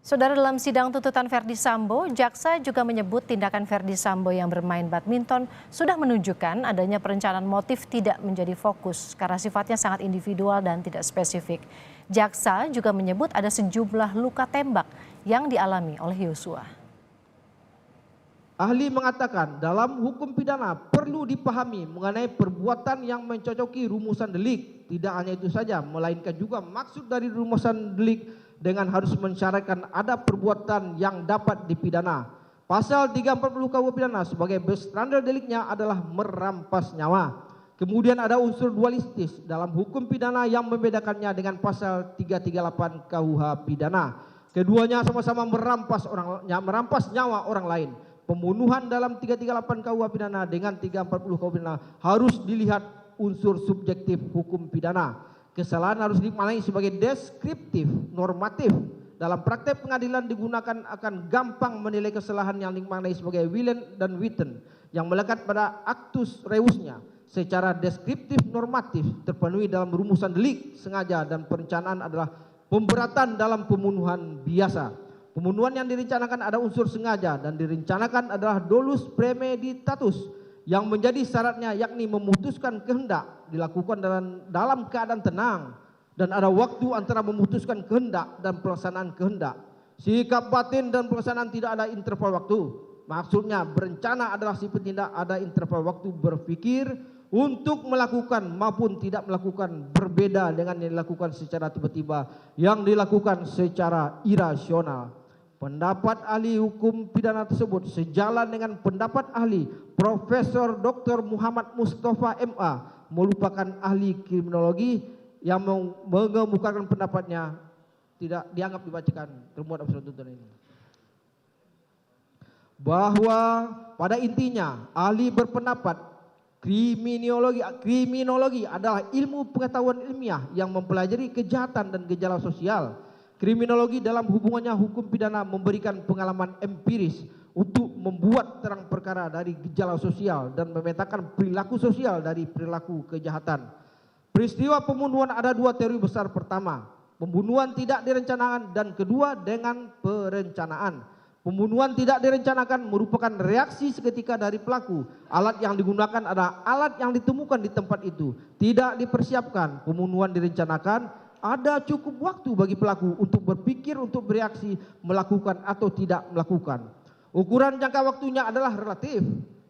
Saudara, dalam sidang tuntutan Verdi Sambo, jaksa juga menyebut tindakan Verdi Sambo yang bermain badminton sudah menunjukkan adanya perencanaan motif tidak menjadi fokus karena sifatnya sangat individual dan tidak spesifik. Jaksa juga menyebut ada sejumlah luka tembak yang dialami oleh Yosua. Ahli mengatakan dalam hukum pidana perlu dipahami mengenai perbuatan yang mencocoki rumusan delik. Tidak hanya itu saja, melainkan juga maksud dari rumusan delik dengan harus mensyaratkan ada perbuatan yang dapat dipidana. Pasal 340 KUH pidana sebagai bestandard deliknya adalah merampas nyawa. Kemudian ada unsur dualistis dalam hukum pidana yang membedakannya dengan pasal 338 KUH pidana. Keduanya sama-sama merampas nyawa orang lain. Pembunuhan dalam 338 KUH pidana dengan 340 KUH pidana harus dilihat unsur subjektif hukum pidana. Kesalahan harus dimaknai sebagai deskriptif, normatif. Dalam praktek pengadilan digunakan akan gampang menilai kesalahan yang dimaknai sebagai willen dan witten yang melekat pada actus reusnya. Secara deskriptif normatif terpenuhi dalam rumusan delik, sengaja dan perencanaan adalah pemberatan dalam pembunuhan biasa. Pembunuhan yang direncanakan ada unsur sengaja dan direncanakan adalah dolus premeditatus yang menjadi syaratnya yakni memutuskan kehendak dilakukan dalam keadaan tenang dan ada waktu antara memutuskan kehendak dan pelaksanaan kehendak. Sikap batin dan pelaksanaan tidak ada interval waktu. Maksudnya berencana adalah si petindak ada interval waktu berpikir untuk melakukan maupun tidak melakukan, berbeda dengan yang dilakukan secara tiba-tiba yang dilakukan secara irasional. Pendapat ahli hukum pidana tersebut sejalan dengan pendapat ahli Profesor Dr. Muhammad Mustafa MA merupakan ahli kriminologi yang mengemukakan pendapatnya tidak dianggap dibacakan termuat dalam surat tuntutan ini. Bahwa pada intinya ahli berpendapat kriminologi adalah ilmu pengetahuan ilmiah yang mempelajari kejahatan dan gejala sosial. Kriminologi dalam hubungannya hukum pidana memberikan pengalaman empiris untuk membuat terang perkara dari gejala sosial dan memetakan perilaku sosial dari perilaku kejahatan. Peristiwa pembunuhan ada dua teori besar. Pertama, pembunuhan tidak direncanakan, dan kedua dengan perencanaan. Pembunuhan tidak direncanakan merupakan reaksi seketika dari pelaku. Alat yang digunakan adalah alat yang ditemukan di tempat itu. Tidak dipersiapkan. Pembunuhan direncanakan, ada cukup waktu bagi pelaku untuk berpikir, untuk bereaksi, melakukan atau tidak melakukan. Ukuran jangka waktunya adalah relatif.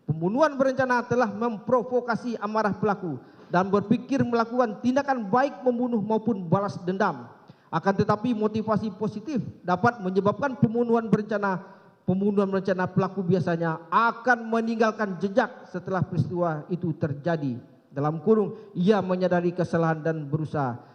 Pembunuhan berencana telah memprovokasi amarah pelaku dan berpikir melakukan tindakan baik membunuh maupun balas dendam. Akan tetapi motivasi positif dapat menyebabkan pembunuhan berencana. Pembunuhan berencana pelaku biasanya akan meninggalkan jejak setelah peristiwa itu terjadi. Dalam kurung, ia menyadari kesalahan dan berusaha.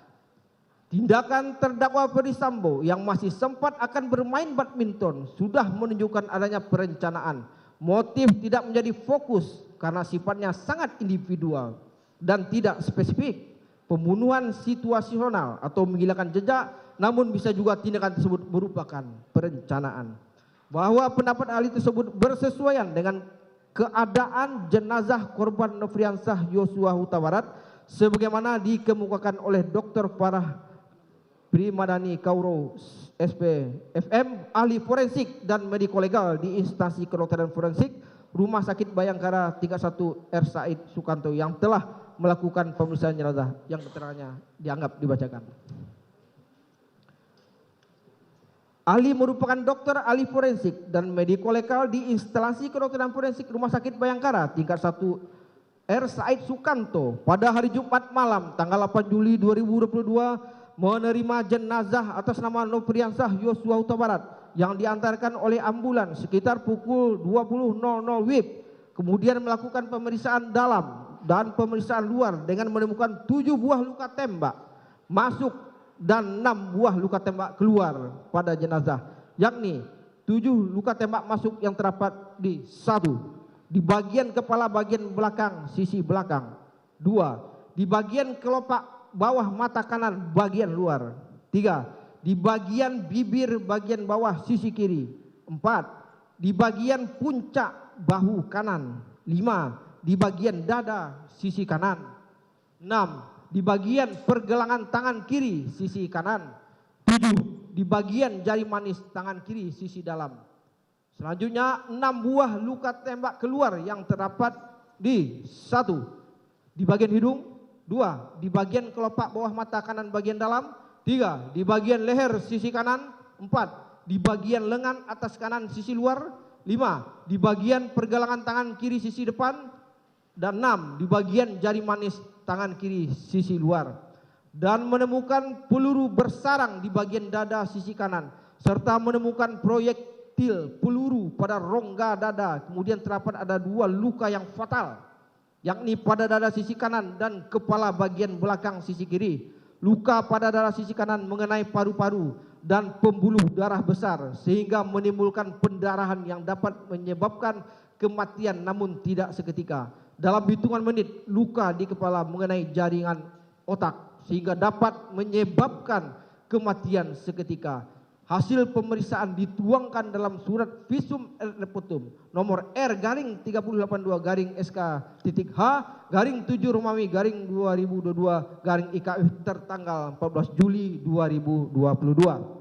Tindakan terdakwa Verdi Sambo yang masih sempat akan bermain badminton sudah menunjukkan adanya perencanaan. Motif tidak menjadi fokus karena sifatnya sangat individual dan tidak spesifik. Pembunuhan situasional atau menghilangkan jejak, namun bisa juga tindakan tersebut merupakan perencanaan. Bahwa pendapat ahli tersebut bersesuaian dengan keadaan jenazah korban Nofriansah Yosua Huta Barat sebagaimana dikemukakan oleh Dr. Farah Primadani Kauro SP FM, ahli forensik dan mediko-legal di instansi kedokteran forensik Rumah Sakit Bayangkara tingkat 1 R. Said Sukanto yang telah melakukan pemeriksaan jenazah yang keterangannya dianggap dibacakan. Ahli merupakan dokter ahli forensik dan mediko-legal di instalasi kedokteran forensik Rumah Sakit Bayangkara tingkat 1 R. Said Sukanto pada hari Jumat malam tanggal 8 Juli 2022 menerima jenazah atas nama Nofriansah Yosua Huta Barat yang diantarkan oleh ambulans sekitar pukul 20.00 WIB. Kemudian melakukan pemeriksaan dalam dan pemeriksaan luar dengan menemukan 7 buah luka tembak masuk dan 6 buah luka tembak keluar pada jenazah, yakni 7 luka tembak masuk yang terdapat di 1. Di bagian kepala bagian belakang sisi belakang. 2. Di bagian kelopak bawah mata kanan bagian luar. 3. Di bagian bibir bagian bawah sisi kiri. 4. Di bagian puncak bahu kanan. 5. Di bagian dada sisi kanan. 6. Di bagian pergelangan tangan kiri sisi kanan. 7. di bagian jari manis tangan kiri sisi dalam. Selanjutnya 6 buah luka tembak keluar yang terdapat di 1. Di bagian hidung, 2. Di bagian kelopak bawah mata kanan bagian dalam, 3. Di bagian leher sisi kanan, 4. Di bagian lengan atas kanan sisi luar, 5. Di bagian pergelangan tangan kiri sisi depan, dan 6. Di bagian jari manis tangan kiri sisi luar. Dan menemukan peluru bersarang di bagian dada sisi kanan, serta menemukan proyektil peluru pada rongga dada. Kemudian terdapat ada 2 luka yang fatal, yakni pada dada sisi kanan dan kepala bagian belakang sisi kiri. Luka pada dada sisi kanan mengenai paru-paru dan pembuluh darah besar sehingga menimbulkan pendarahan yang dapat menyebabkan kematian namun tidak seketika. Dalam hitungan menit, luka di kepala mengenai jaringan otak sehingga dapat menyebabkan kematian seketika. Hasil pemeriksaan dituangkan dalam surat visum et reputum nomor R/32-SK.H/7 Romawi/2022 IKF tertanggal 14 Juli 2022.